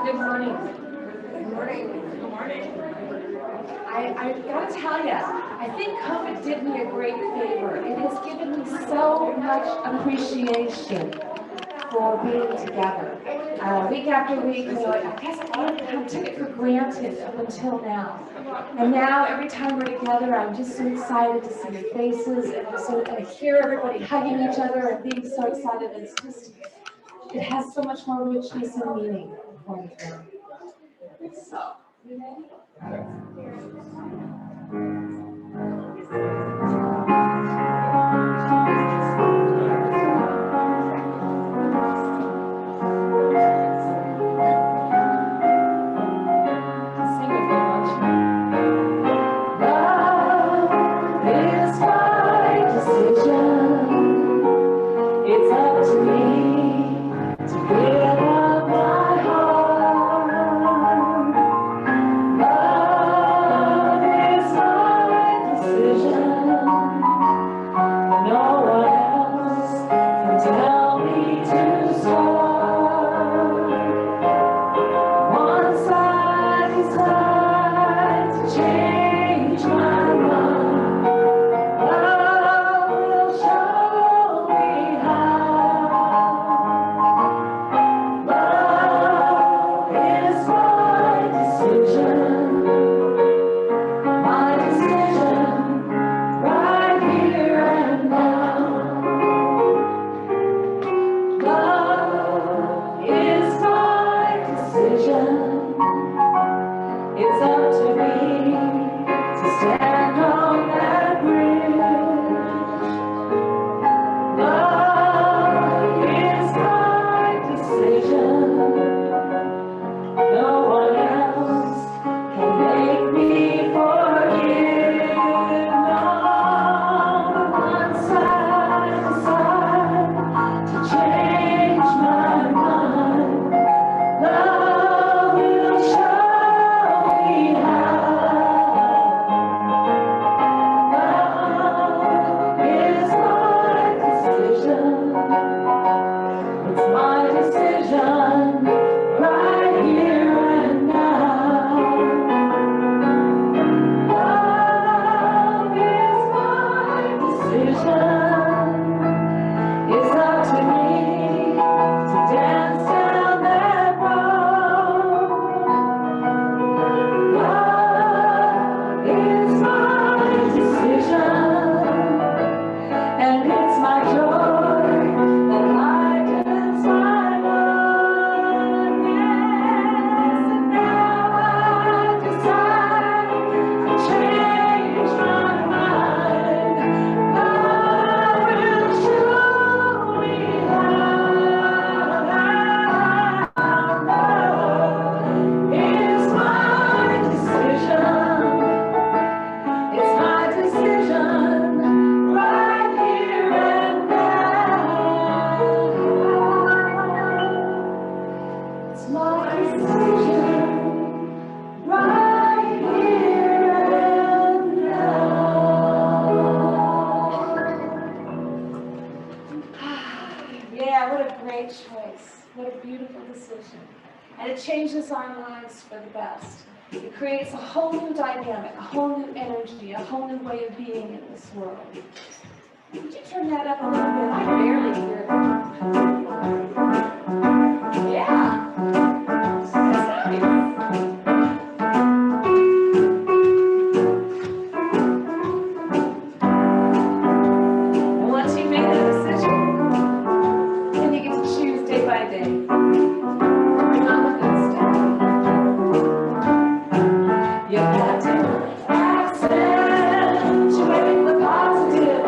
Good morning. Good morning. Good morning. I gotta tell you, I think COVID did me a great favor. It has given me so much appreciation for being together. Week after week, I guess I took it for granted up until now. And now, every time we're together, I'm just so excited to see your faces and hear everybody hugging each other and being so excited. It has so much more richness and meaning for me. So, you ready? Accentuate the positive.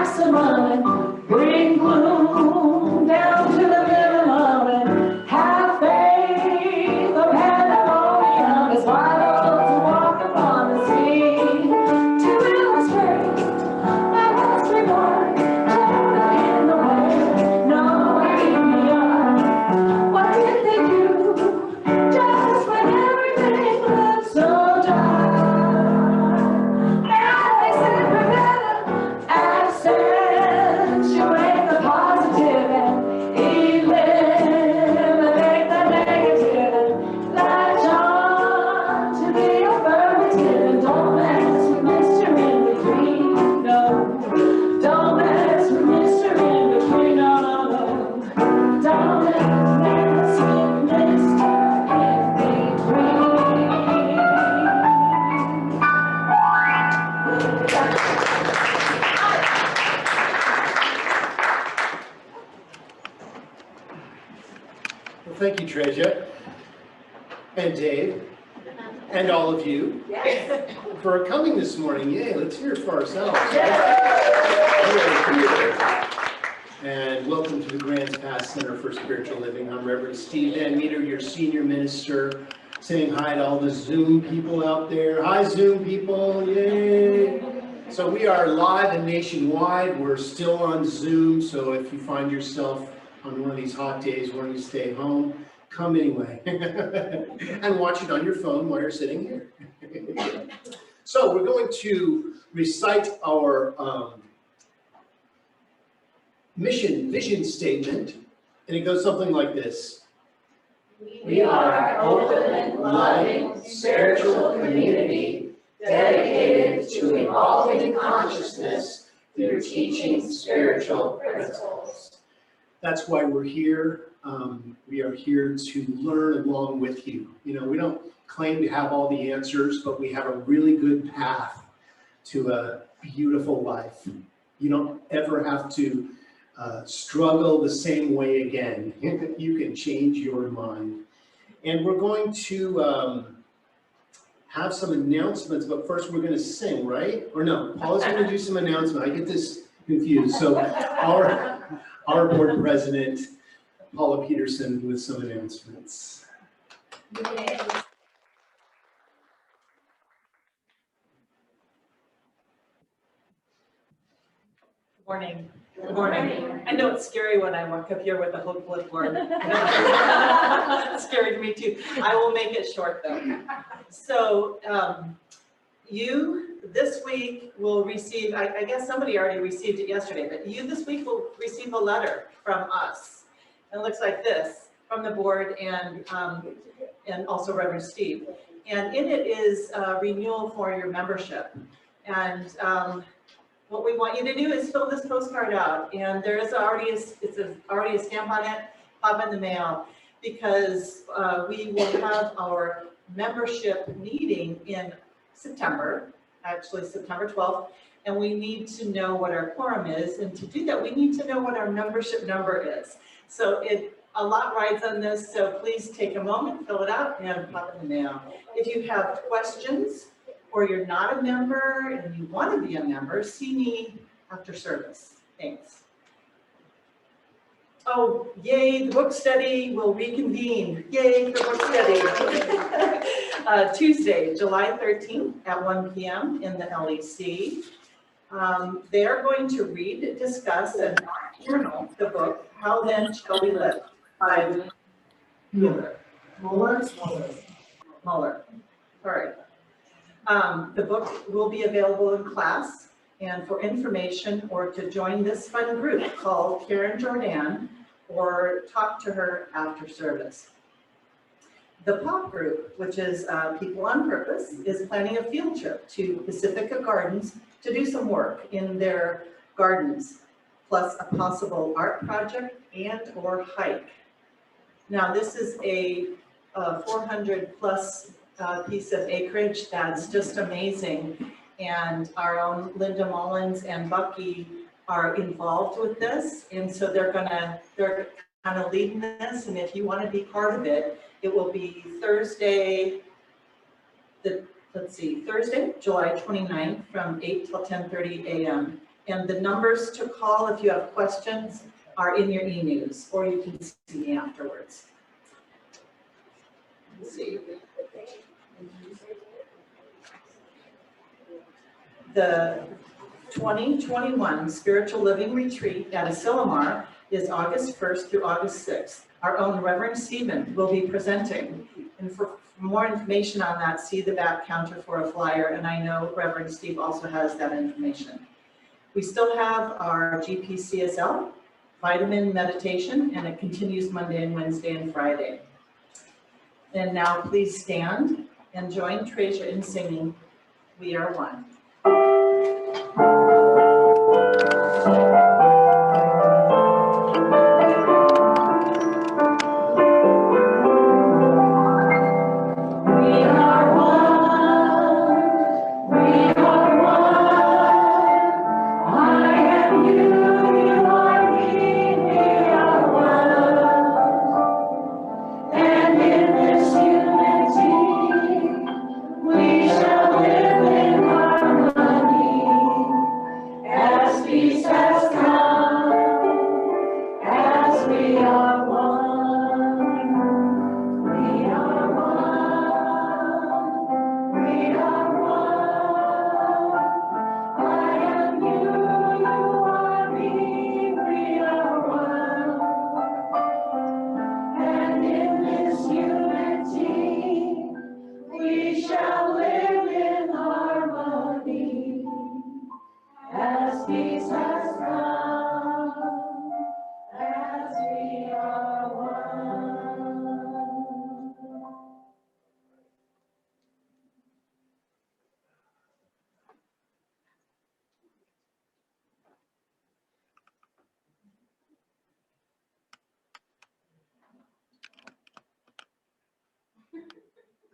pass the money, bring gloom down to the middle of it. Have faith, the pandemonium is vital to walk upon the sea. To illustrate my last report, in the way, no, in the eye. What did they do? Just when everything looked so dry. And they said, Rebecca, accentuate the positive and eliminate the negative. And latch on to the affirmative and don't mess with Mr. In Between. No, don't mess with Mr. In Between. No, no, no. Don't mess with Mr. In Between. Well, thank you, Treasure, and Dave, and all of you for coming this morning. Yay, let's hear it for ourselves. And welcome to the Grants Pass Center for Spiritual Living. I'm Reverend Steve Van Meter, your senior minister, saying hi to all the Zoom people out there. Hi, Zoom people, yay. So we are live and nationwide. We're still on Zoom, so if you find yourself on one of these hot days wanting to stay home, come anyway. And watch it on your phone while you're sitting here. So we're going to recite our mission, vision statement, and it goes something like this. We are an open, loving, spiritual community dedicated to evolving consciousness through teaching spiritual principles. That's why we're here. We are here to learn along with you. You know, we don't claim to have all the answers, but we have a really good path to a beautiful life. You don't ever have to struggle the same way again. You can change your mind. And we're going to have some announcements, but first we're going to sing, right? Or no, Paula's going to do some announcement. I get this confused. So our board president, Paula Peterson, with some announcements. Morning. Good morning. I know it's scary when I walk up here with a whole clipboard. It's scary to me too. I will make it short though. So you this week will receive, I guess somebody already received it yesterday, but you this week will receive a letter from us. It looks like this from the board and also Reverend Steve. And in it is a renewal for your membership. And what we want you to do is fill this postcard out, and there is already already a stamp on it. Pop in the mail, because we will have our membership meeting in September, actually September 12th, and we need to know what our quorum is, and to do that, we need to know what our membership number is. So a lot rides on this, so please take a moment, fill it out, and pop in the mail. If you have questions, or you're not a member and you want to be a member, see me after service. Thanks. Oh, yay, the book study will reconvene. Yay for book study. Tuesday, July 13th at 1 p.m. in the LEC. They are going to read, discuss, and journal the book, How Then Shall We Live, by Muller. Sorry. The book will be available in class, and for information or to join this fun group, call Karen Jordan or talk to her after service. The POP group, which is People on Purpose, is planning a field trip to Pacifica Gardens to do some work in their gardens, plus a possible art project and or hike. Now this is a 400 plus piece of acreage that's just amazing, and our own Linda Mullins and Bucky are involved with this, and so they're kind of leading this, and if you want to be part of it, it will be Thursday, Thursday, July 29th from 8 till 10:30 a.m. And the numbers to call if you have questions are in your e-news, or you can see me afterwards. Let's see. The 2021 Spiritual Living Retreat at Asilomar is August 1st through August 6th. Our own Reverend Stephen will be presenting. And for more information on that, see the back counter for a flyer, and I know Reverend Steve also has that information. We still have our GPCSL, vitamin meditation, and it continues Monday and Wednesday and Friday. And now please stand and join Treasure in singing, "We Are One."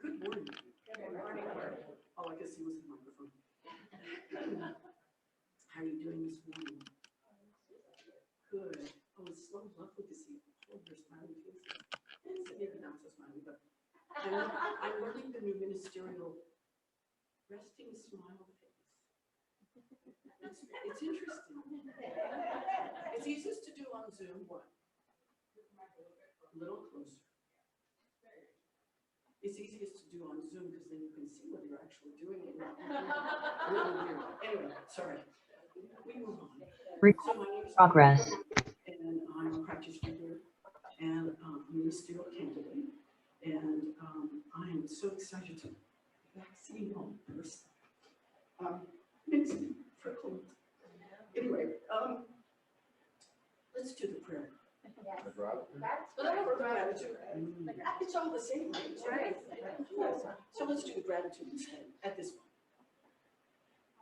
Good morning. Good morning. All I could see was the microphone. How are you doing this morning? Good. Oh, it's so lovely to see all of your smiling faces. And maybe not so smiley, but I'm learning the new ministerial resting smile face. It's interesting. It's easiest to do on Zoom. What? A little closer. It's easiest to do on Zoom because then you can see what you're actually doing. Really weird. Anyway, sorry. We move on. So my name is Progress. and I'm a practitioner and ministerial candidate. And I am so excited to be back seeing you all in person. Makes me prickle. Anyway, let's do the prayer. For gratitude. It's all the same, right? So let's do the gratitude instead at this point.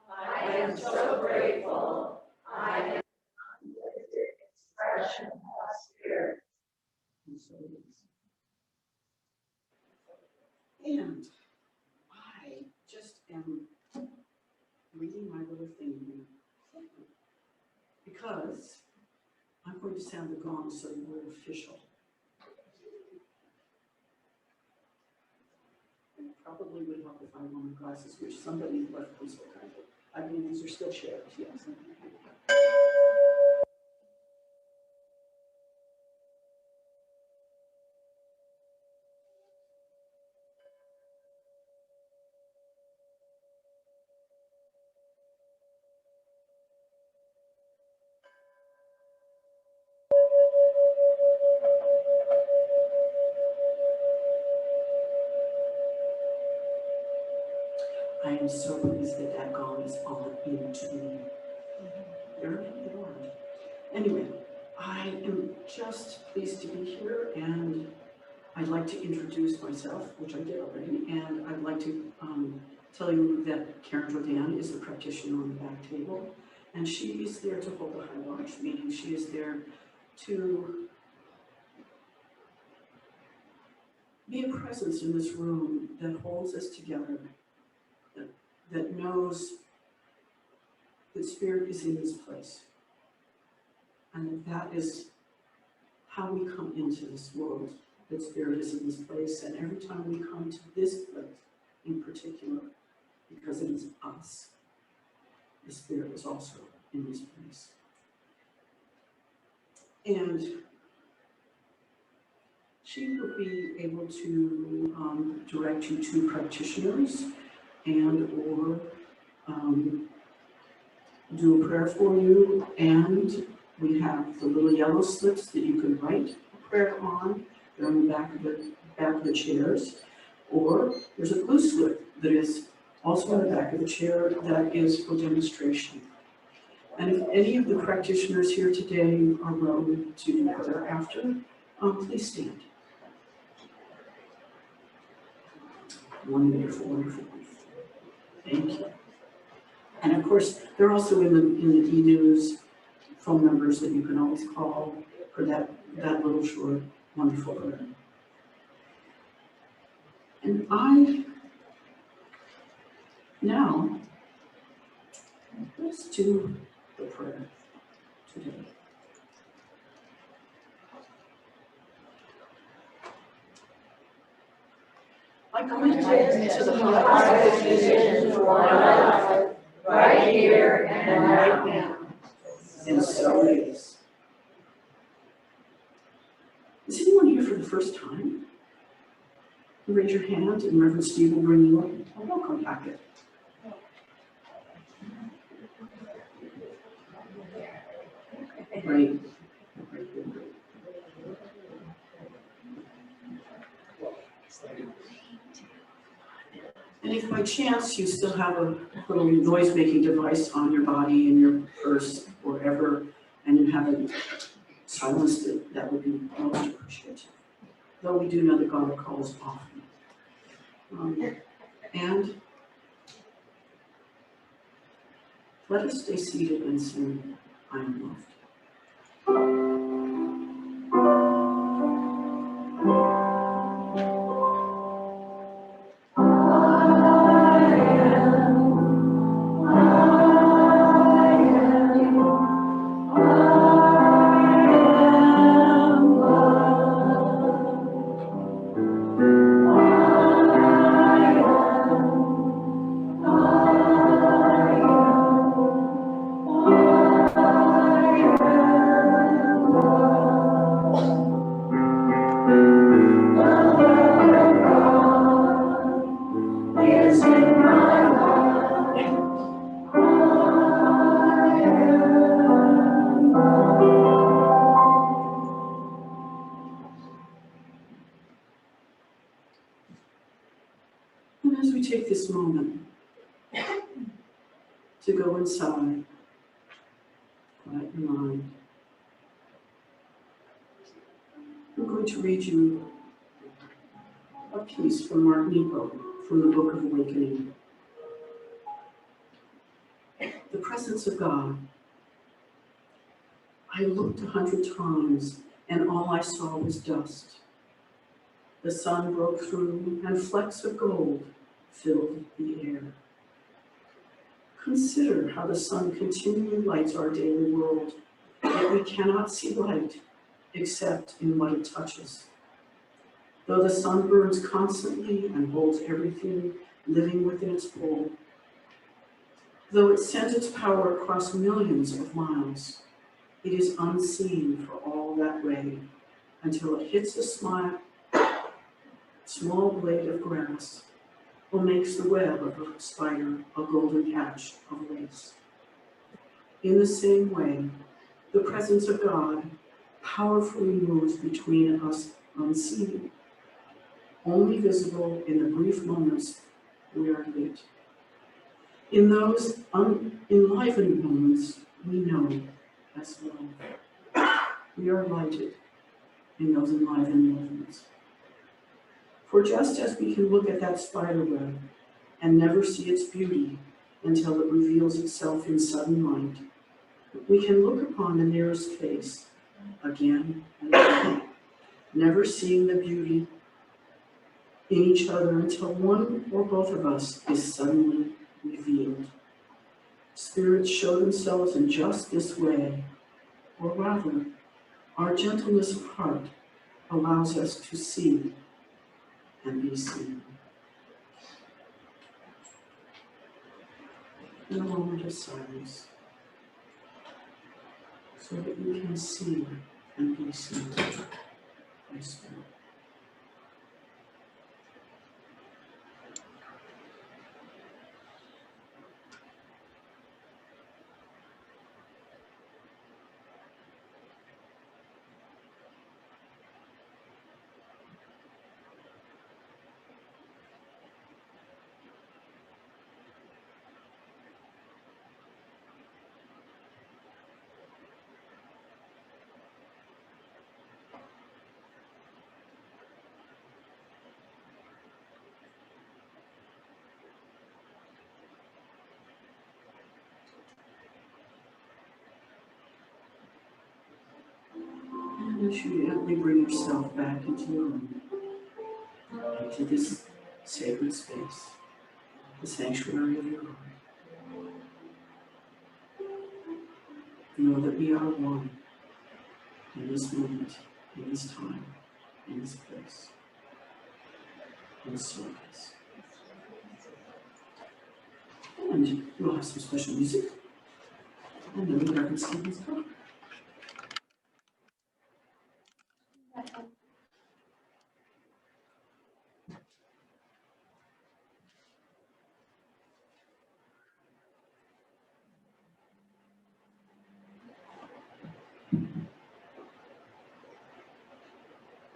I am so grateful. I am the expression of spirit. And so it is. And I just am reading my little thing here because I'm going to sound the gong so we're official. It probably would help if I wore my glasses, which somebody left me so kindly. I mean, these are still shares, yes. I am so pleased that that gong is on into me. There you are. Anyway, I am just pleased to be here, and I'd like to introduce myself, which I did already, and I'd like to tell you that Karen Jordan is the practitioner on the back table, and she is there to hold the high watch, meaning she is there to be a presence in this room that holds us together, that knows that spirit is in this place, and that is how we come into this world, that spirit is in this place. And every time we come to this place in particular, because it is us, the spirit is also in this place. And she will be able to direct you to practitioners and or do a prayer for you. And we have the little yellow slips that you can write a prayer on. They're on the back of the chairs. Or there's a blue slip that is also on the back of the chair that is for demonstration. And if any of the practitioners here today are willing to do prayer after, please stand. Wonderful, wonderful. Thank you. And of course, they're also in the e-news phone numbers that you can always call for that little short, wonderful prayer. And now, let's do the prayer today. I commit to the highest vision for my life, right here and right now. And so it is. Is anyone here for the first time? You raise your hand and Reverend Steve will bring you up. A welcome packet. Great. And if by chance you still have a little noise-making device on your body, in your purse, wherever, and you haven't silenced it, that would be most appreciated. Though we do know that God calls often. And let us stay seated and sing, I am loved. And as we take this moment to go inside, quiet your mind, I'm going to read you a piece from Mark Nepo from the Book of Awakening. The presence of God. I looked 100 times and all I saw was dust. The sun broke through and flecks of gold filled the air. Consider how the sun continually lights our daily world, yet we cannot see light except in what it touches. Though the sun burns constantly and holds everything living within its pull, though it sends its power across millions of miles, it is unseen for all that way until it hits a small blade of grass or makes the web of a spider a golden patch of lace. In the same way, the presence of God powerfully moves between us unseen, only visible in the brief moments we are lit. In those enlivened moments, we know as well. We are lighted in those enlivened moments. For just as we can look at that spider web and never see its beauty until it reveals itself in sudden light, we can look upon the nearest face again and again, never seeing the beauty in each other until one or both of us is suddenly revealed. Spirits show themselves in just this way, or rather, our gentleness of heart allows us to see and be seen. In a moment of silence, so that you can see and be seen by Spirit. And as you gently bring yourself back into your room, into this sacred space, the sanctuary of your heart, know that we are one in this moment, in this time, in this place, in this service. And we'll have some special music, and then the record students come.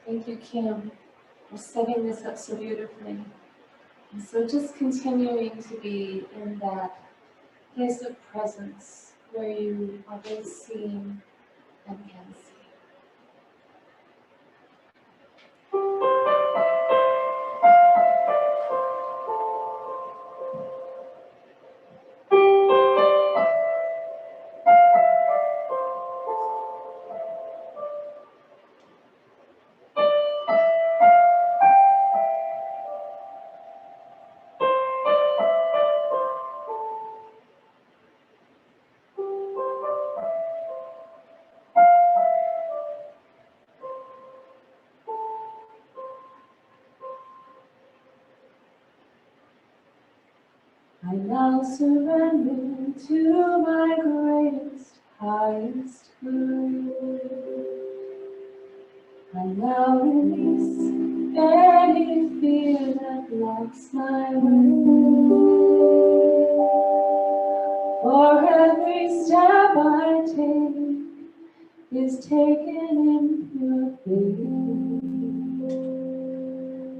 Thank you, Kim, for setting this up so beautifully. And so just continuing to be in that place of presence where you are both seen and can see. I now surrender to my greatest, highest good. I now release any fear that blocks my way. For every step I take is taken in pure faith.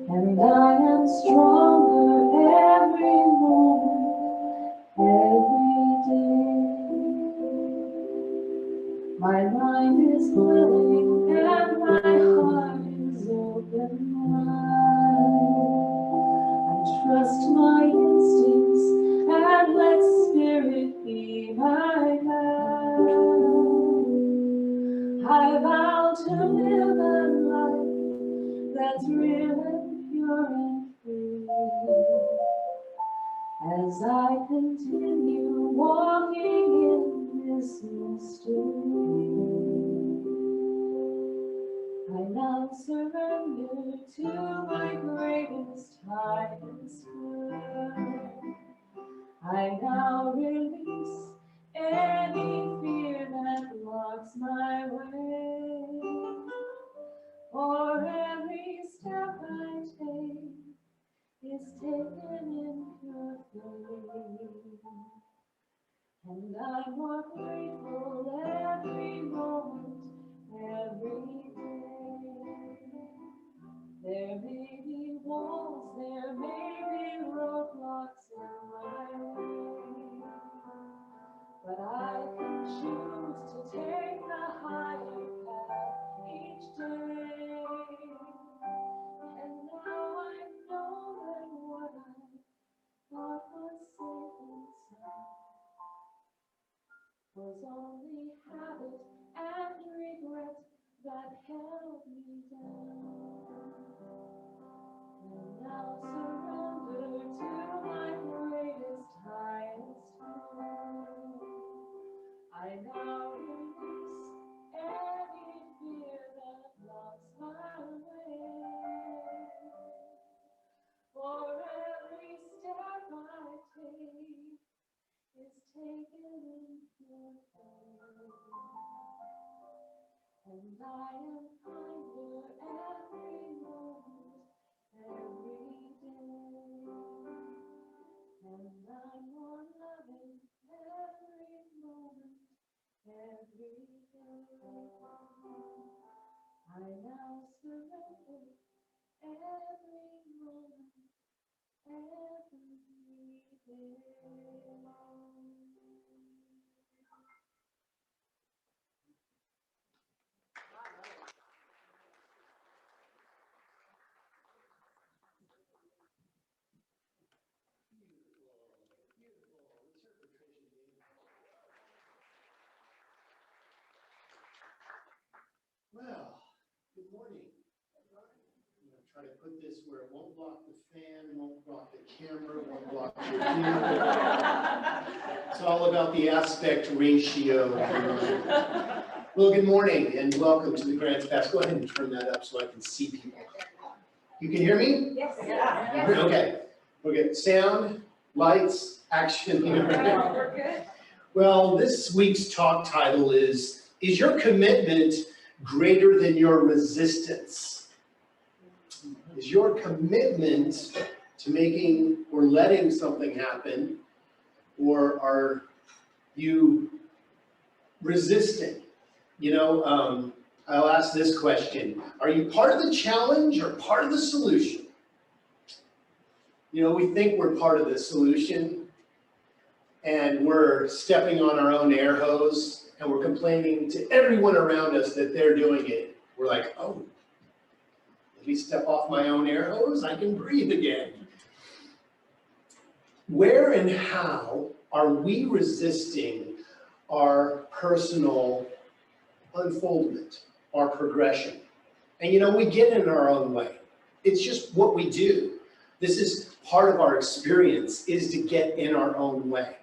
And I am stronger every moment, every day. My mind is willing and my heart is open wide. I trust my instincts and let Spirit be my guide. I vow to live a life that's real and pure and free. As I continue walking in this mystery, I now surrender to my greatest, highest good. I now release any fear that blocks my way. For every step I take is taken in pure faith. And I'm more grateful every moment, every day. There may be walls, there may And I am kinder every moment, every day. And I'm more loving every moment, every day. I now surrender every moment, every day. Well, good morning. I'm gonna try to put this where it won't block the fan, won't block the camera, won't block your view. It's all about the aspect ratio. Well, good morning and welcome to the Grants Pass. Go ahead and turn that up so I can see people. You can hear me? Yes. Yeah. Okay. We're good. Sound, lights, action. We're good. Well, this week's talk title is your commitment greater than your resistance? Is your commitment to making or letting something happen, or are you resisting? I'll ask this question. Are you part of the challenge or part of the solution? We think we're part of the solution, and we're stepping on our own air hose, and we're complaining to everyone around us that they're doing it. We're like, oh, let me step off my own air hose, I can breathe again. Where and how are we resisting our personal unfoldment, our progression? And we get in our own way. It's just what we do. This is part of our experience, is to get in our own way.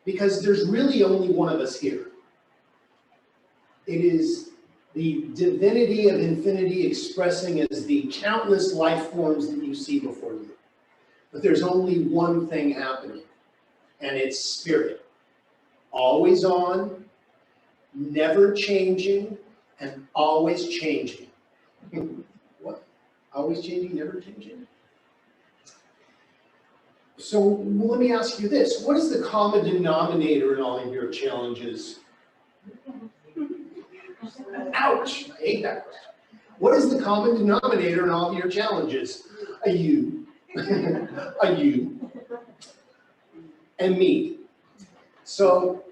Because there's really only one of us here. It is the divinity of infinity expressing as the countless life forms that you see before you. But there's only one thing happening, and it's spirit. Always on, never changing, and always changing. What? Always changing, never changing? So let me ask you this. What is the common denominator in all of your challenges? Ouch, I hate that question. What is the common denominator in all of your challenges? A you, a you, and me. So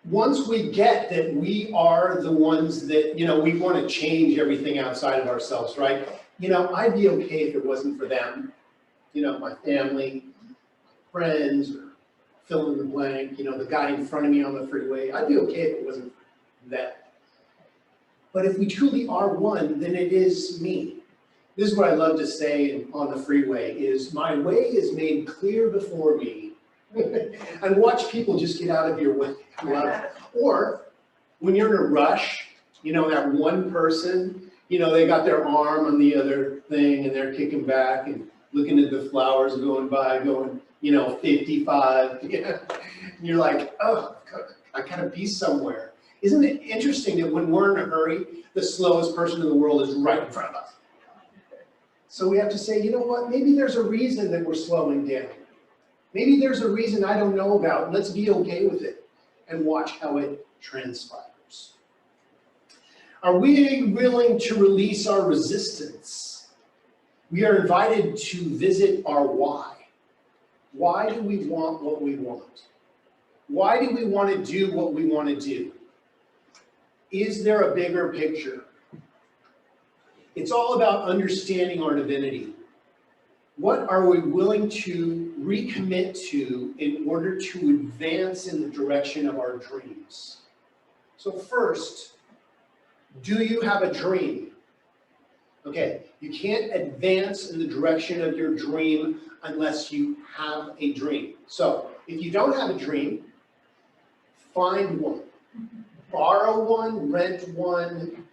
once we get that we are the ones that, we want to change everything outside of ourselves, right? I'd be okay if it wasn't for them, my family, friends, or fill in the blank, the guy in front of me on the freeway. I'd be okay if it wasn't for them. But if we truly are one, then it is me. This is what I love to say on the freeway, is my way is made clear before me. And watch people just get out of your way. Or when you're in a rush, that one person, they got their arm on the other thing and they're kicking back and looking at the flowers going by, going, 55. And you're like, oh, I gotta be somewhere. Isn't it interesting that when we're in a hurry, the slowest person in the world is right in front of us? So we have to say, you know what, maybe there's a reason that we're slowing down. Maybe there's a reason I don't know about. Let's be okay with it and watch how it transpires. Are we willing to release our resistance? We are invited to visit our why. Why do we want what we want? Why do we want to do what we want to do? Is there a bigger picture? It's all about understanding our divinity. What are we willing to recommit to in order to advance in the direction of our dreams? So first, do you have a dream? Okay, you can't advance in the direction of your dream unless you have a dream. So if you don't have a dream, find one. Borrow one, rent one,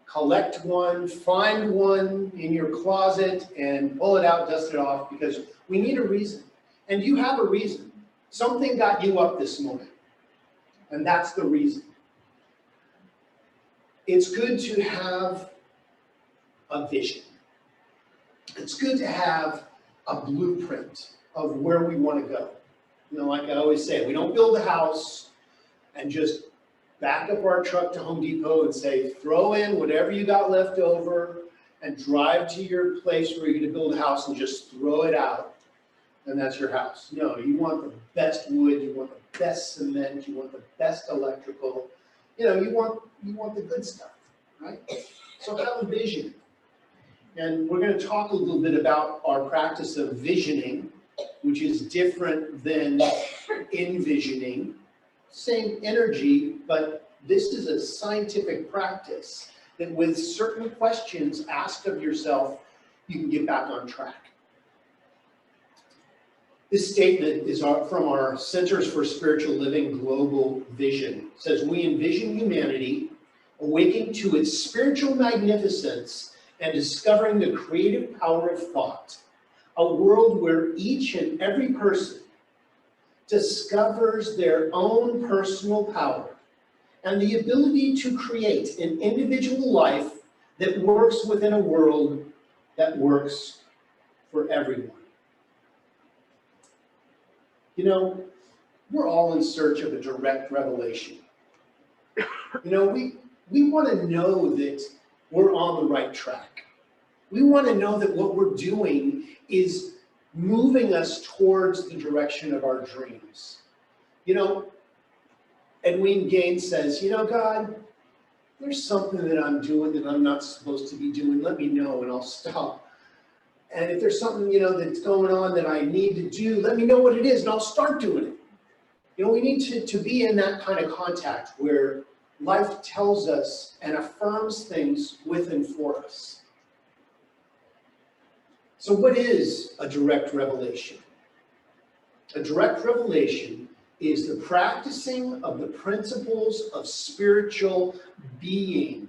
collect one, find one in your closet and pull it out, dust it off, because we need a reason. And you have a reason. Something got you up this morning, and that's the reason. it's good to have a vision. It's good to have a blueprint of where we want to go. You know, like I always say, we don't build a house and just back up our truck to Home Depot and say, throw in whatever you got left over and drive to your place where you're going to build a house and just throw it out, and that's your house. No, you want the best wood, you want the best cement, you want the best electrical. You know, you want the good stuff, right? So have a vision. And we're going to talk a little bit about our practice of visioning, which is different than envisioning. Same energy, but this is a scientific practice that with certain questions asked of yourself, you can get back on track. This statement is from our Centers for Spiritual Living Global Vision. It says, we envision humanity awaking to its spiritual magnificence and discovering the creative power of thought, a world where each and every person discovers their own personal power and the ability to create an individual life that works within a world that works for everyone. You know, we're all in search of a direct revelation. You know, we want to know that we're on the right track. We want to know that what we're doing is moving us towards the direction of our dreams. You know, Edwin Gaines says, you know, God, there's something that I'm doing that I'm not supposed to be doing. Let me know and I'll stop. And if there's something, you know, that's going on that I need to do, let me know what it is and I'll start doing it. You know, we need to be in that kind of contact where life tells us and affirms things with and for us. So what is a direct revelation? A direct revelation is the practicing of the principles of spiritual being.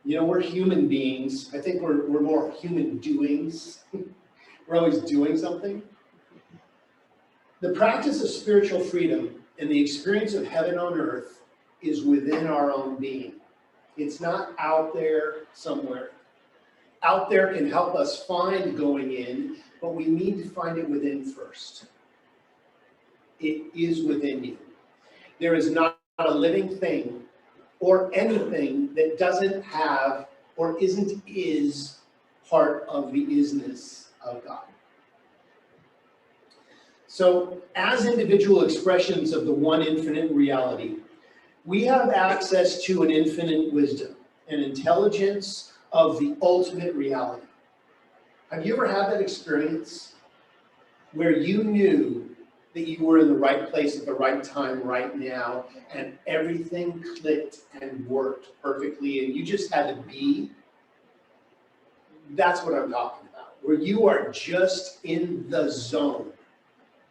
You know, we're human beings. I think we're more human doings. We're always doing something. The practice of spiritual freedom and the experience of heaven on earth is within our own being. It's not out there somewhere. Out there can help us find going in, but we need to find it within first. It is within you. There is not a living thing or anything that doesn't have or is part of the isness of God. So, as individual expressions of the one infinite reality, we have access to an infinite wisdom, an intelligence of the ultimate reality. Have you ever had that experience where you knew that you were in the right place at the right time right now and everything clicked and worked perfectly and you just had to be? That's what I'm talking about, where you are just in the zone.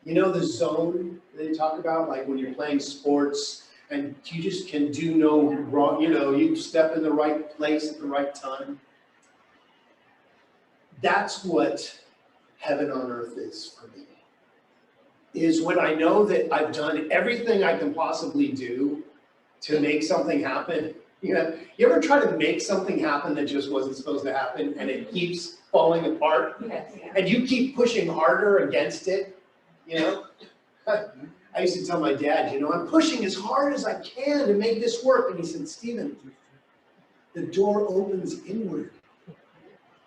You know the zone they talk about, like when you're playing sports and you just can do no wrong, you know, you step in the right place at the right time. That's what heaven on earth is for me. Is when I know that I've done everything I can possibly do to make something happen. You know, you ever try to make something happen that just wasn't supposed to happen and it keeps falling apart? Yes. And you keep pushing harder against it, you know? I used to tell my dad, you know, I'm pushing as hard as I can to make this work. And he said, Stephen, the door opens inward.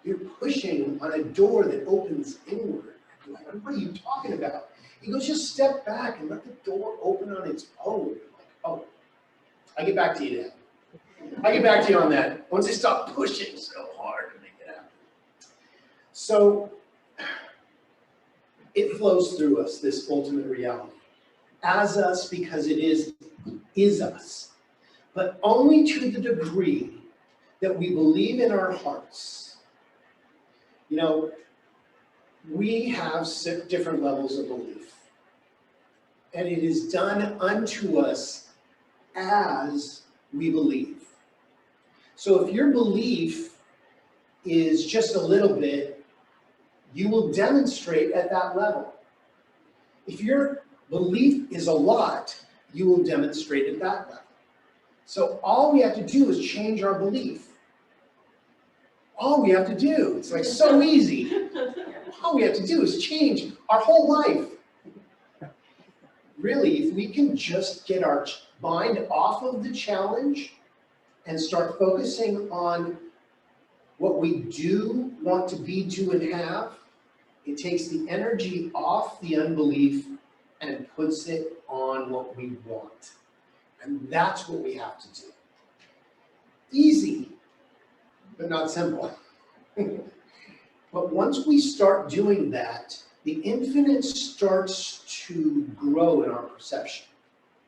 You're pushing on a door that opens inward. I'm like, what are you talking about? He goes, just step back and let the door open on its own. I'm like, oh, I'll get back to you, Dad. I'll get back to you on that once I stop pushing so hard to make it happen. So it flows through us, this ultimate reality, as us because it is us, but only to the degree that we believe in our hearts. You know, we have different levels of belief, and it is done unto us as we believe. So if your belief is just a little bit, you will demonstrate at that level. If your belief is a lot, you will demonstrate at that level. So all we have to do is change our belief. All we have to do, it's like so easy. All we have to do is change our whole life. Really, if we can just get our mind off of the challenge and start focusing on what we do want to be, do, and have, it takes the energy off the unbelief and puts it on what we want. And that's what we have to do. Easy, but not simple. But once we start doing that, the infinite starts to grow in our perception.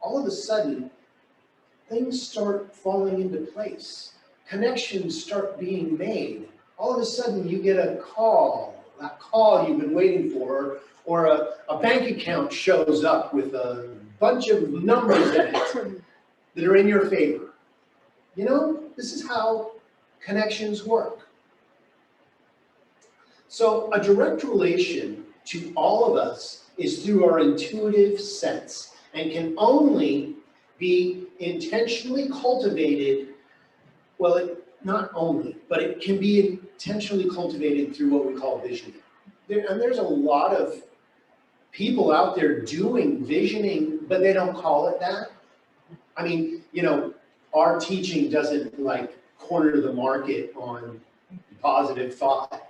All of a sudden, things start falling into place. Connections start being made. All of a sudden, you get a call, that call you've been waiting for, or a bank account shows up with a bunch of numbers in it that are in your favor. You know, this is how connections work. So a direct relation to all of us is through our intuitive sense and can only be intentionally cultivated, well, not only, but it can be intentionally cultivated through what we call visioning. And there's a lot of people out there doing visioning, but they don't call it that. I mean, you know, our teaching doesn't like corner the market on positive thought.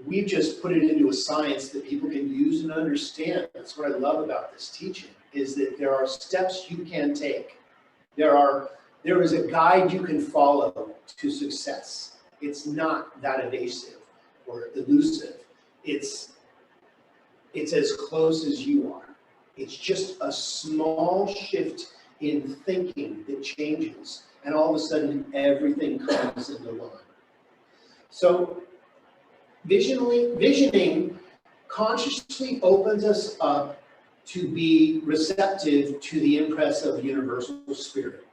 We've just put it into a science that people can use and understand. That's what I love about this teaching, is that there are steps you can take. There is a guide you can follow to success. It's not that evasive or elusive. It's as close as you are. It's just a small shift in thinking that changes, and all of a sudden everything comes into line. So visioning consciously opens us up to be receptive to the impress of universal spirit.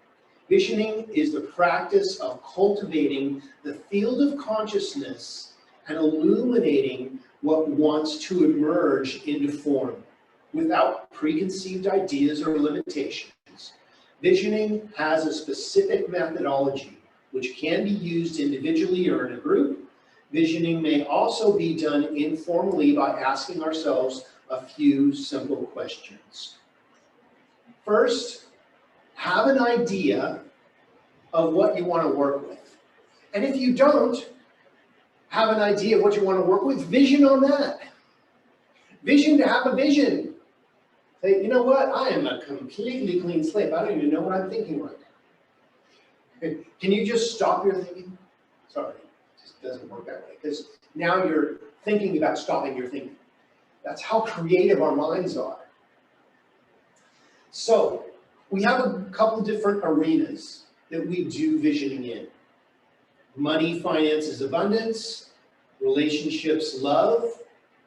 Visioning is the practice of cultivating the field of consciousness and illuminating what wants to emerge into form without preconceived ideas or limitations. Visioning has a specific methodology which can be used individually or in a group. Visioning may also be done informally by asking ourselves a few simple questions. First, have an idea of what you want to work with. And if you don't have an idea of what you want to work with, vision on that. Vision to have a vision. Say, you know what? I am a completely clean slate. I don't even know what I'm thinking right now. Can you just stop your thinking? Sorry, it just doesn't work that way. Because now you're thinking about stopping your thinking. That's how creative our minds are. So we have a couple different arenas that we do visioning in. Money, finances, abundance, relationships, love,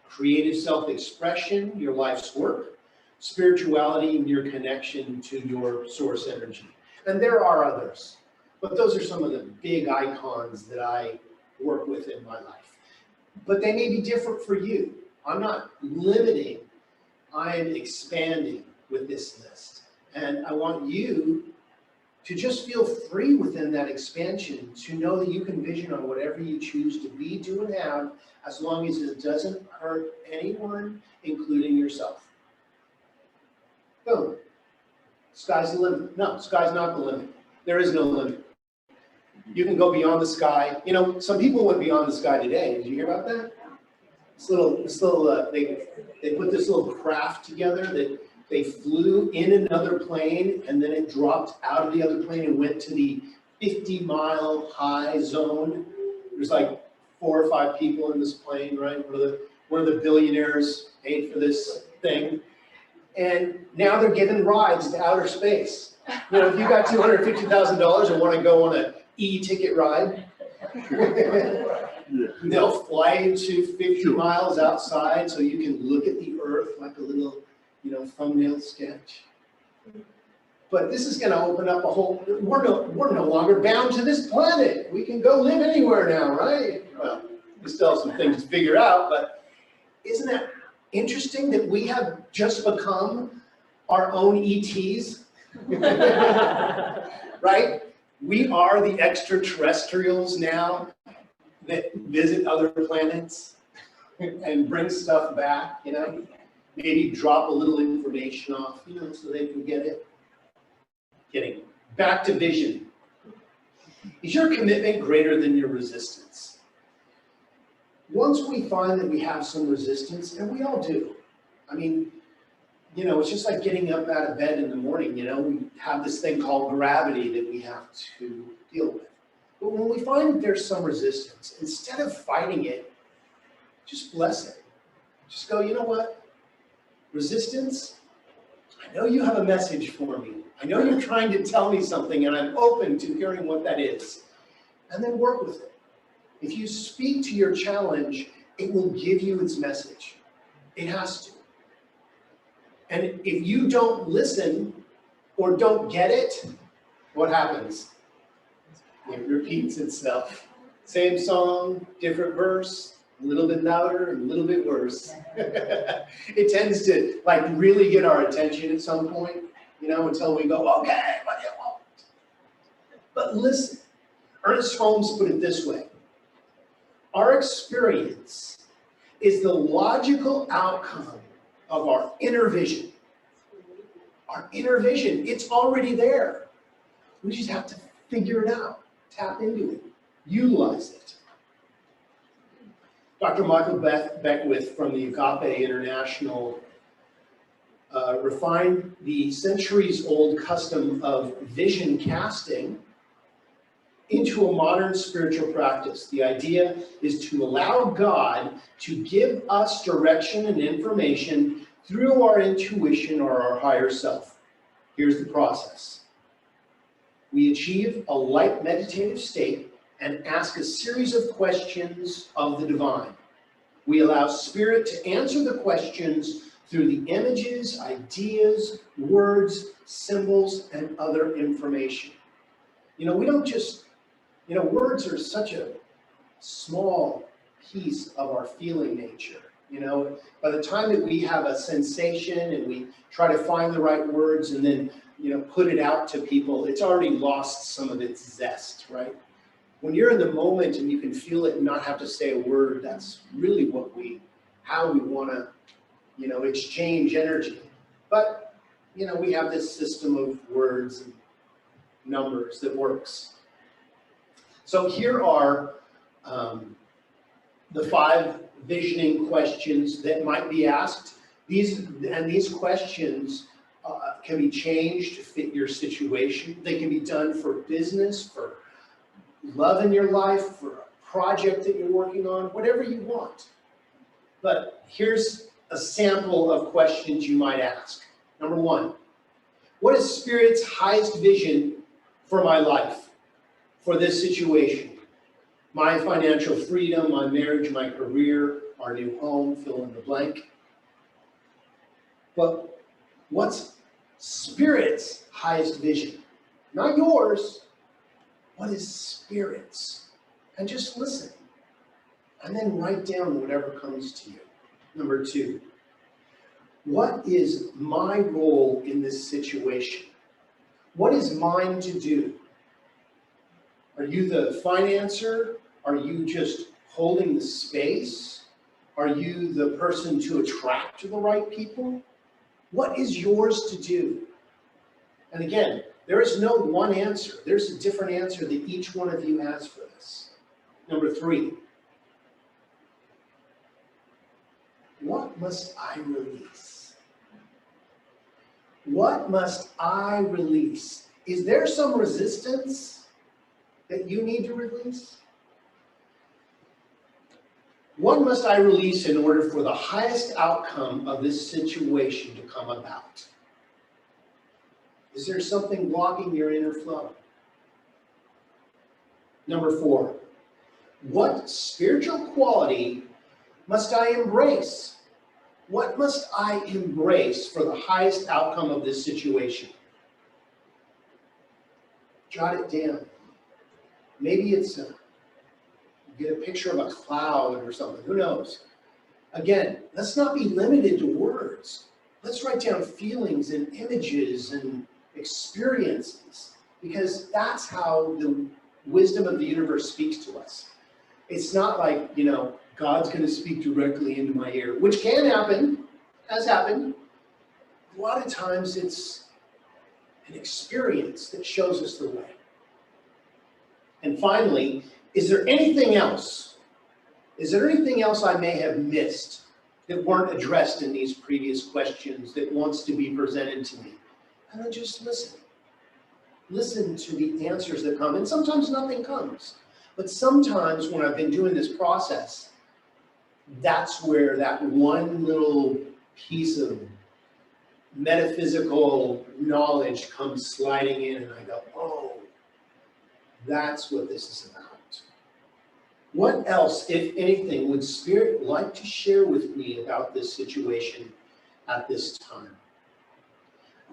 creative self-expression, your life's work, spirituality, and your connection to your source energy. And there are others, but those are some of the big icons that I work with in my life. But they may be different for you. I'm not limiting, I am expanding with this list. And I want you to just feel free within that expansion to know that you can vision on whatever you choose to be, do, and have, as long as it doesn't hurt anyone, including yourself. Boom. Sky's the limit. No, sky's not the limit. There is no limit. You can go beyond the sky. You know, some people went beyond the sky today. Did you hear about that? They put this little craft together that they flew in another plane, and then it dropped out of the other plane and went to the 50-mile high zone. There's like 4 or 5 people in this plane, right? One of the billionaires paid for this thing. And now they're giving rides to outer space. You know, if you got $250,000 and want to go on an e-ticket ride, they'll fly you to 50 miles outside so you can look at the earth like a little, you know, thumbnail sketch. But this is going to open up a whole, we're no longer bound to this planet. We can go live anywhere now, right? Well, we still have some things to figure out, but isn't that interesting that we have just become our own ETs? right? We are the extraterrestrials now that visit other planets and bring stuff back, you know? Maybe drop a little information off, you know, so they can get it. Kidding. Back to vision. Is your commitment greater than your resistance? Once we find that we have some resistance, and we all do, I mean, you know, it's just like getting up out of bed in the morning, you know, we have this thing called gravity that we have to deal with. But when we find that there's some resistance, instead of fighting it, just bless it. Just go, you know what? Resistance, I know you have a message for me. I know you're trying to tell me something, and I'm open to hearing what that is. And then work with it. If you speak to your challenge, it will give you its message. It has to. And if you don't listen or don't get it, what happens? It repeats itself. Same song, different verse, a little bit louder and a little bit worse. It tends to like really get our attention at some point, you know, until we go, okay, what do you want? But listen, Ernest Holmes put it this way. Our experience is the logical outcome of our inner vision. Our inner vision, it's already there. We just have to figure it out, tap into it, utilize it. Dr. Michael Beckwith from the Agape International refined the centuries-old custom of vision casting into a modern spiritual practice. The idea is to allow God to give us direction and information through our intuition or our higher self. Here's the process. We achieve a light meditative state and ask a series of questions of the divine. We allow Spirit to answer the questions through the images, ideas, words, symbols, and other information. You know, we don't just, you know, words are such a small piece of our feeling nature. You know, by the time that we have a sensation and we try to find the right words and then, you know, put it out to people, it's already lost some of its zest, right? When you're in the moment and you can feel it and not have to say a word, that's really how we want to, you know, exchange energy. But, you know, we have this system of words and numbers that works. So here are the 5 visioning questions that might be asked. These questions can be changed to fit your situation. They can be done for business, for love in your life, for a project that you're working on, whatever you want. But here's a sample of questions you might ask. Number 1, what is Spirit's highest vision for my life, for this situation? My financial freedom, my marriage, my career, our new home, fill in the blank. But what's Spirit's highest vision? Not yours. What is Spirit's? And just listen. And then write down whatever comes to you. Number 2, what is my role in this situation? What is mine to do? Are you the financer? Are you just holding the space? Are you the person to attract the right people? What is yours to do? And again, there is no one answer. There's a different answer that each one of you has for this. Number 3, what must I release? What must I release? Is there some resistance that you need to release? What must I release in order for the highest outcome of this situation to come about? Is there something blocking your inner flow? Number 4, what spiritual quality must I embrace? What must I embrace for the highest outcome of this situation? Jot it down. Maybe it's get a picture of a cloud or something, who knows? Again, let's not be limited to words. Let's write down feelings and images and experiences. because that's how the wisdom of the universe speaks to us. It's not like, God's going to speak directly into my ear, which can happen, has happened. A lot of times it's an experience that shows us the way. And finally, is there anything else? Is there anything else I may have missed that weren't addressed in these previous questions that wants to be presented to me? And then just listen. Listen to the answers that come. And sometimes nothing comes. But sometimes when I've been doing this process, that's where that one little piece of metaphysical knowledge comes sliding in, and I go, oh, that's what this is about. What else, if anything, would Spirit like to share with me about this situation at this time?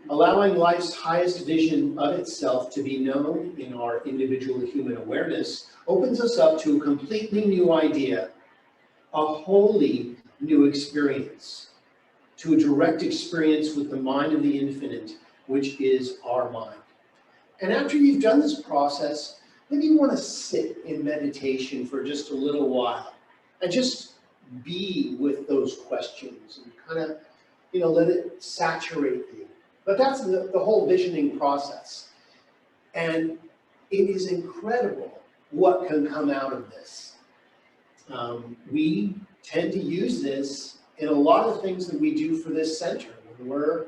Allowing life's highest vision of itself to be known in our individual human awareness opens us up to a completely new idea, a wholly new experience, to a direct experience with the mind of the infinite, which is our mind. And after you've done this process, maybe you want to sit in meditation for just a little while and just be with those questions and kind of, let it saturate you. But that's the whole visioning process. And it is incredible what can come out of this. We tend to use this in a lot of things that we do for this center. When we're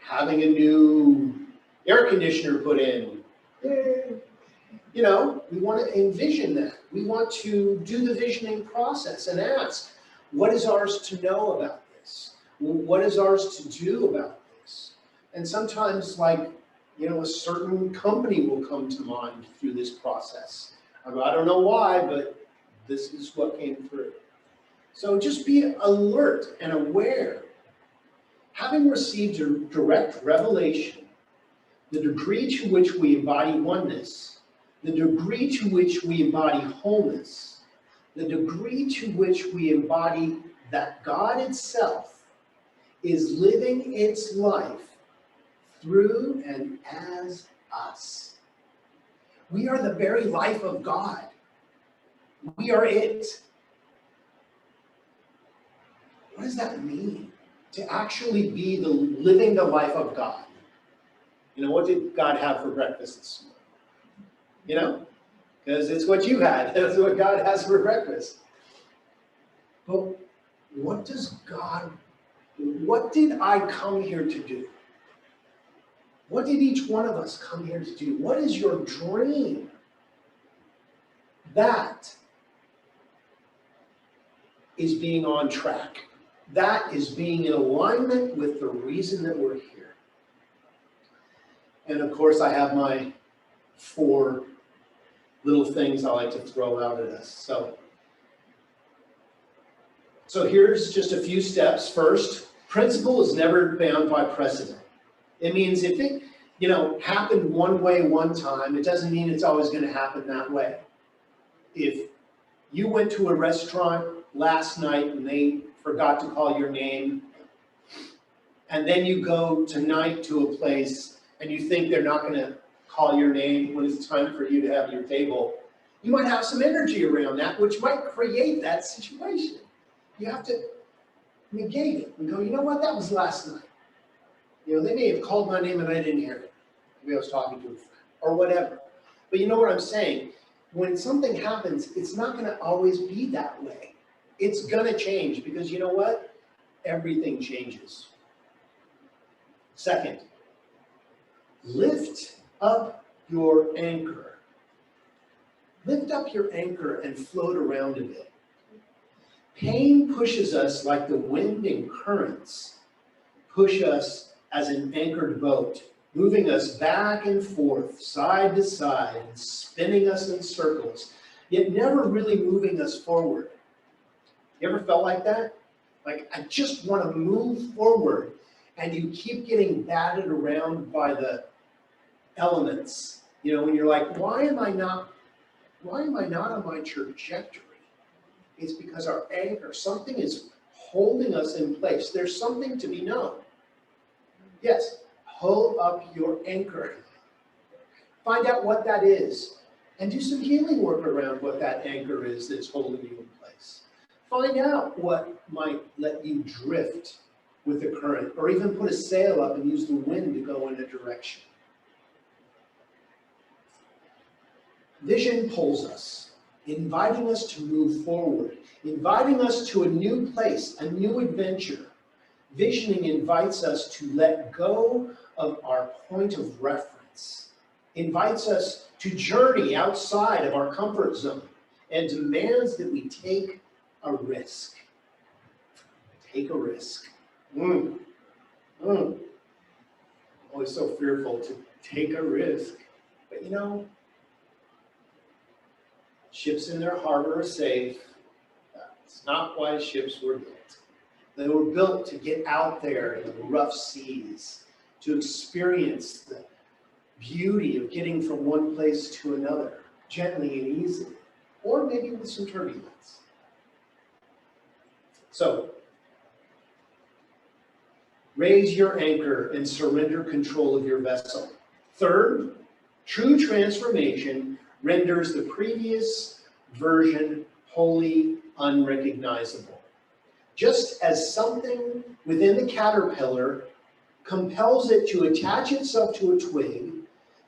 having a new air conditioner put in, we want to envision that. We want to do the visioning process and ask, what is ours to know about this? What is ours to do about this? And sometimes, a certain company will come to mind through this process. I don't know why, but this is what came through. So just be alert and aware. Having received a direct revelation, the degree to which we embody oneness, the degree to which we embody wholeness, the degree to which we embody that God itself is living its life through and as us. We are the very life of God. We are it. What does that mean? To actually be living the life of God. What did God have for breakfast this morning? Because it's what you had. That's what God has for breakfast. But what did I come here to do? What did each one of us come here to do? What is your dream? That is being on track. That is being in alignment with the reason that we're here. And of course, I have my 4 little things I like to throw out at us. So here's just a few steps. First, principle is never bound by precedent. It means if it, happened one way one time, it doesn't mean it's always going to happen that way. If you went to a restaurant last night and they forgot to call your name, and then you go tonight to a place and you think they're not going to call your name when it's time for you to have your table, you might have some energy around that, which might create that situation. You have to negate it and go, you know what, that was last night. They may have called my name and I didn't hear it. Maybe I was talking to a friend or whatever. But you know what I'm saying? When something happens, it's not going to always be that way. It's going to change because you know what? Everything changes. Second, lift up your anchor. Lift up your anchor and float around a bit. Pain pushes us like the wind and currents push us as an anchored boat, moving us back and forth, side to side, and spinning us in circles, yet never really moving us forward. You ever felt like that? Like, I just want to move forward, and you keep getting batted around by the elements. When you're like, why am I not on my trajectory? It's because our anchor, something is holding us in place. There's something to be known. Yes, hold up your anchor. Find out what that is and do some healing work around what that anchor is that's holding you in place. Find out what might let you drift with the current, or even put a sail up and use the wind to go in a direction. Vision pulls us, inviting us to move forward, inviting us to a new place, a new adventure. Visioning invites us to let go of our point of reference, invites us to journey outside of our comfort zone, and demands that we take a risk. Take a risk. Always so fearful to take a risk. But you know, ships in their harbor are safe. That's not why ships were built. They were built to get out there in the rough seas, to experience the beauty of getting from one place to another, gently and easily, or maybe with some turbulence. So, raise your anchor and surrender control of your vessel. Third, true transformation renders the previous version wholly unrecognizable. Just as something within the caterpillar compels it to attach itself to a twig,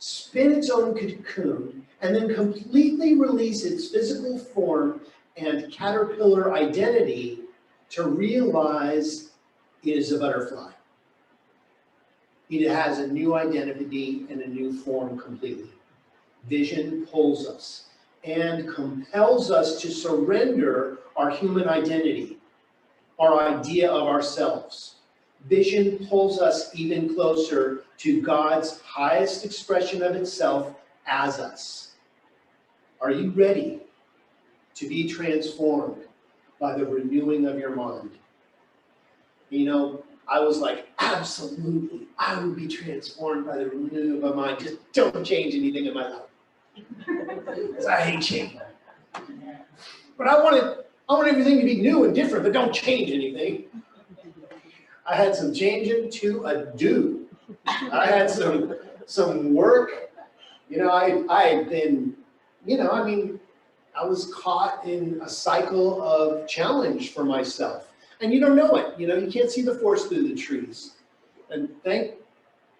spin its own cocoon, and then completely release its physical form and caterpillar identity to realize it is a butterfly. It has a new identity and a new form completely. Vision pulls us and compels us to surrender our human identity, our idea of ourselves. Vision pulls us even closer to God's highest expression of itself as us. Are you ready to be transformed by the renewing of your mind? You know, I was like, absolutely, I will be transformed by the renewing of my mind. Just don't change anything in my life. Because I hate change. But I want everything to be new and different, but don't change anything. I had some changing to do. I had some work. You know, I had been, I was caught in a cycle of challenge for myself. And you don't know it. You know, you can't see the forest through the trees. And thank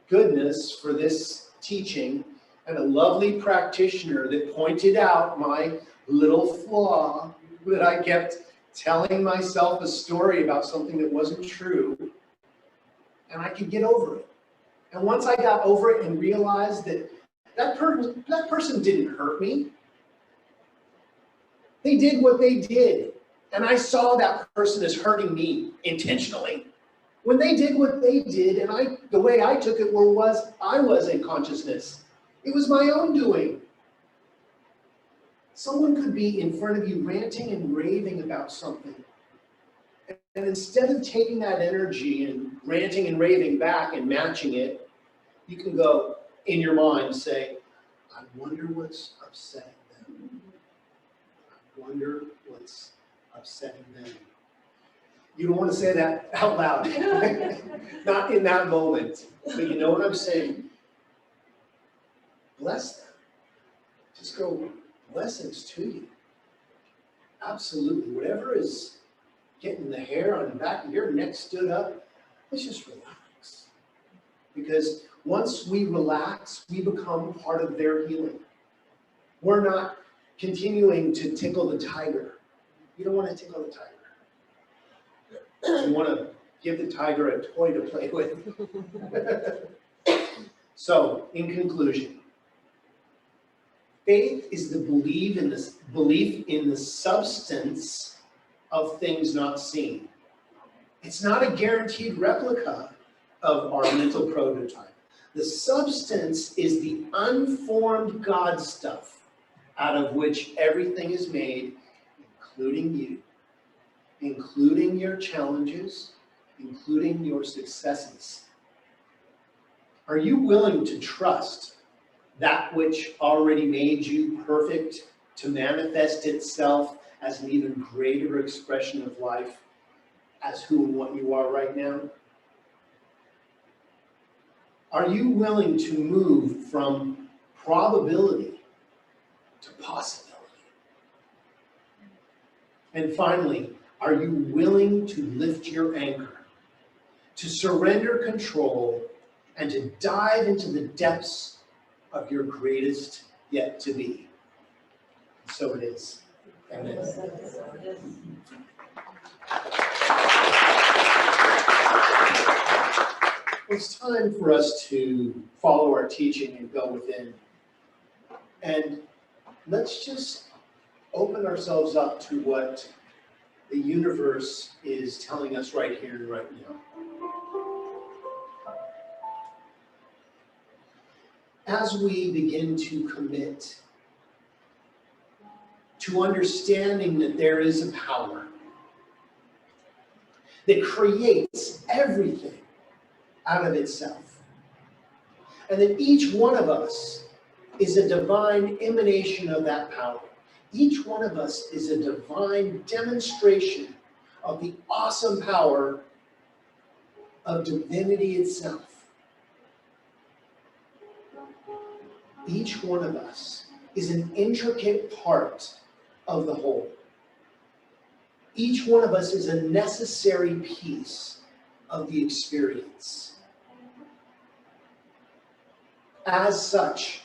goodness for this teaching and a lovely practitioner that pointed out my little flaw, that I kept telling myself a story about something that wasn't true, and I could get over it. And once I got over it and realized that that person didn't hurt me, they did what they did, and I saw that person as hurting me intentionally. When they did what they did, and the way I took it was I was in consciousness. It was my own doing. Someone could be in front of you ranting and raving about something. And instead of taking that energy and ranting and raving back and matching it, you can go in your mind, say, I wonder what's upsetting them. I wonder what's upsetting them. You don't want to say that out loud. Not in that moment. But you know what I'm saying? Bless them. Just go, blessings to you. Absolutely. Whatever is getting the hair on the back of your neck stood up, let's just relax. Because once we relax, we become part of their healing. We're not continuing to tickle the tiger. You don't want to tickle the tiger. You want to give the tiger a toy to play with. So, in conclusion, faith is the belief in the substance of things not seen. It's not a guaranteed replica of our mental prototype. The substance is the unformed God stuff out of which everything is made, including you, including your challenges, including your successes. Are you willing to trust that which already made you perfect to manifest itself as an even greater expression of life as who and what you are right now? Are you willing to move from probability to possibility? And finally, are you willing to lift your anchor, to surrender control, and to dive into the depths of your greatest yet to be? So it is. Amen. It's time for us to follow our teaching and go within. And let's just open ourselves up to what the universe is telling us right here and right now. As we begin to commit to understanding that there is a power that creates everything out of itself, and that each one of us is a divine emanation of that power. Each one of us is a divine demonstration of the awesome power of divinity itself. Each one of us is an intricate part of the whole. Each one of us is a necessary piece of the experience. As such,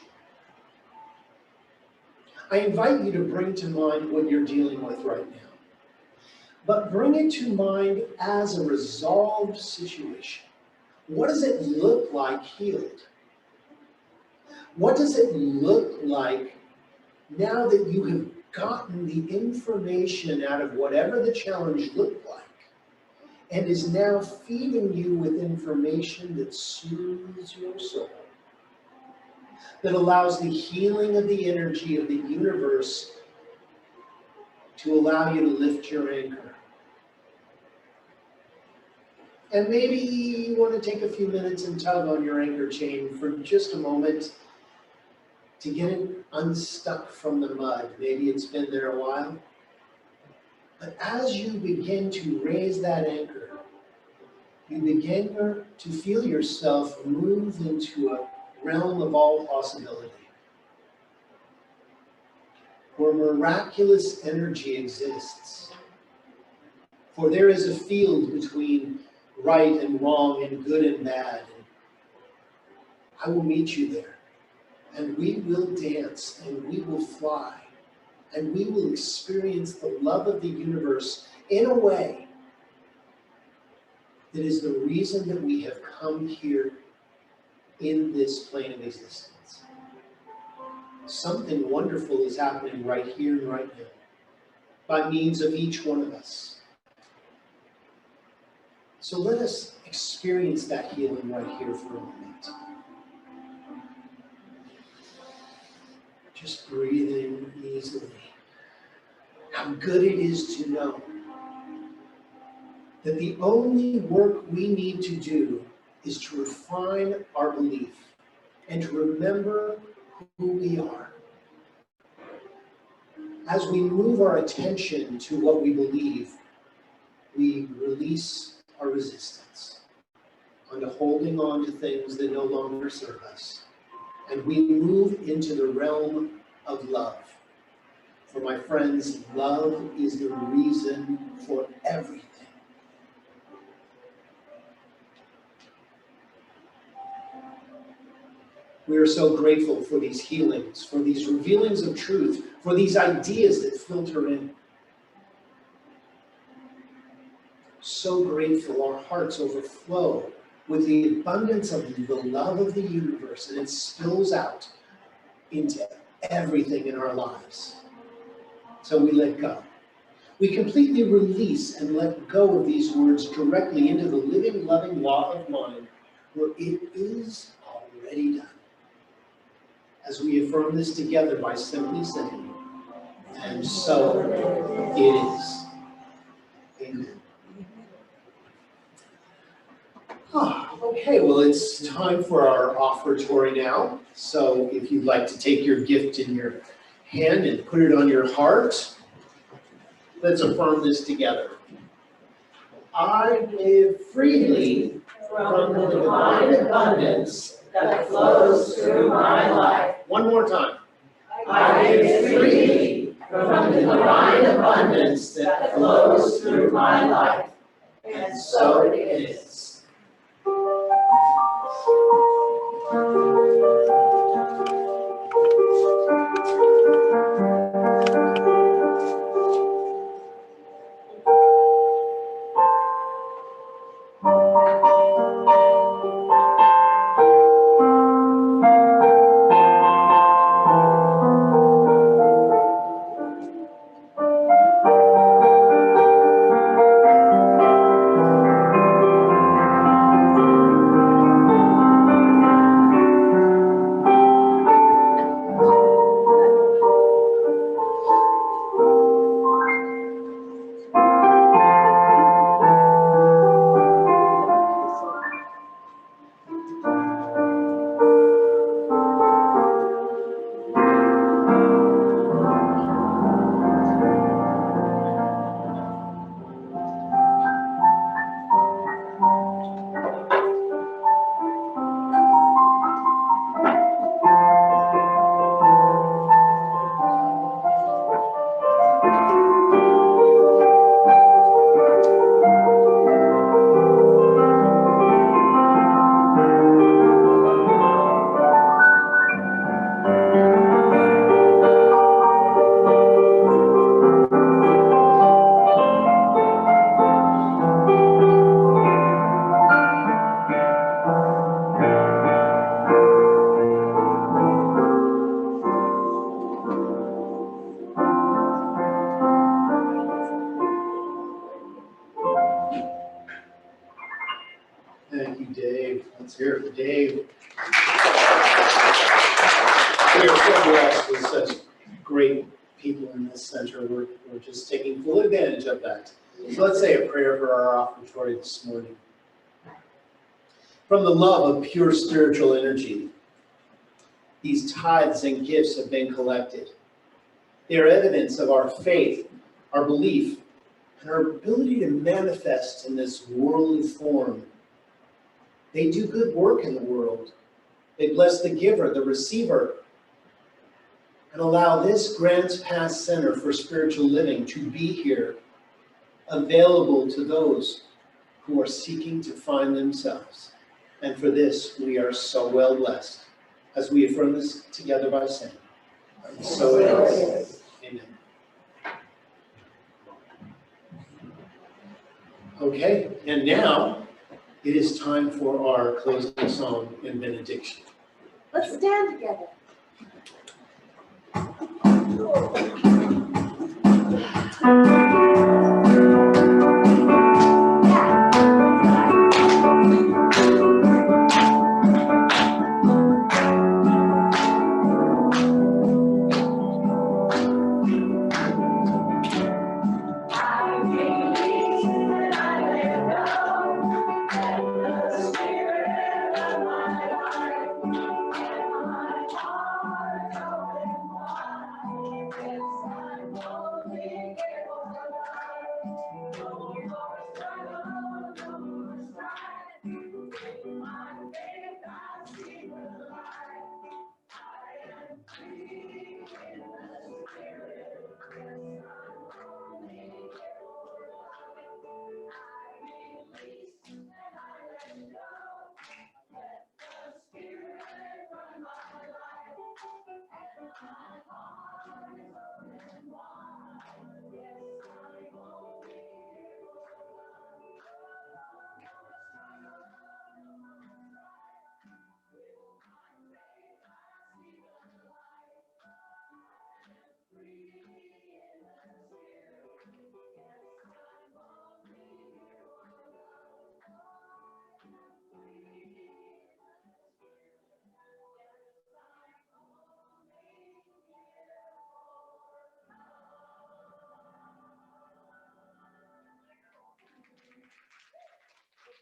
I invite you to bring to mind what you're dealing with right now. But bring it to mind as a resolved situation. What does it look like healed? What does it look like now that you have gotten the information out of whatever the challenge looked like, and is now feeding you with information that soothes your soul, that allows the healing of the energy of the universe to allow you to lift your anchor? And maybe you want to take a few minutes and tug on your anchor chain for just a moment to get it unstuck from the mud. Maybe it's been there a while. But as you begin to raise that anchor, you begin to feel yourself move into a realm of all possibility, where miraculous energy exists. For there is a field between right and wrong and good and bad. I will meet you there, and we will dance, and we will fly, and we will experience the love of the universe in a way that is the reason that we have come here in this plane of existence. Something wonderful is happening right here and right now by means of each one of us. So let us experience that healing right here for a moment. Just breathing easily. How good it is to know that the only work we need to do is to refine our belief and to remember who we are. As we move our attention to what we believe, we release our resistance onto holding on to things that no longer serve us. And we move into the realm of love. For my friends, love is the reason for everything. We are so grateful for these healings, for these revealings of truth, for these ideas that filter in. So grateful, our hearts overflow with the abundance of the love of the universe, and it spills out into everything in our lives. So we let go. We completely release and let go of these words directly into the living, loving law of mind, where it is already done. As we affirm this together by simply saying, and so it is. Amen. Okay, well, it's time for our offertory now. So if you'd like to take your gift in your hand and put it on your heart, let's affirm this together. I give freely from the divine abundance that flows through my life. One more time. I live freely from the divine abundance that flows through my life. And so it is. Thank you, Dave. Let's hear it for Dave. We are so blessed with such great people in this center. We're just taking full advantage of that. So let's say a prayer for our offertory this morning. From the love of pure spiritual energy, these tithes and gifts have been collected. They are evidence of our faith, our belief, and our ability to manifest in this worldly form. They do good work in the world. They bless the giver, the receiver, and allow this Grants Pass Center for Spiritual Living to be here, available to those who are seeking to find themselves. And for this, we are so well blessed as we affirm this together by saying, and so it is. Amen. Okay, and now it is time for our closing song and benediction. Let's stand together.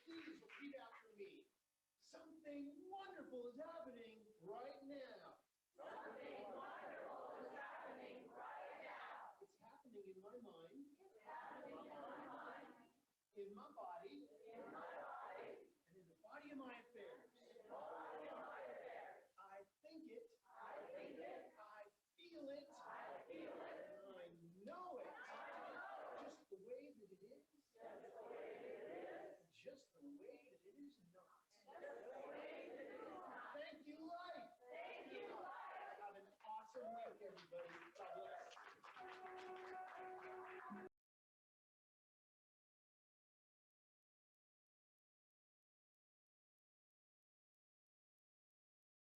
Please repeat after me. Something wonderful is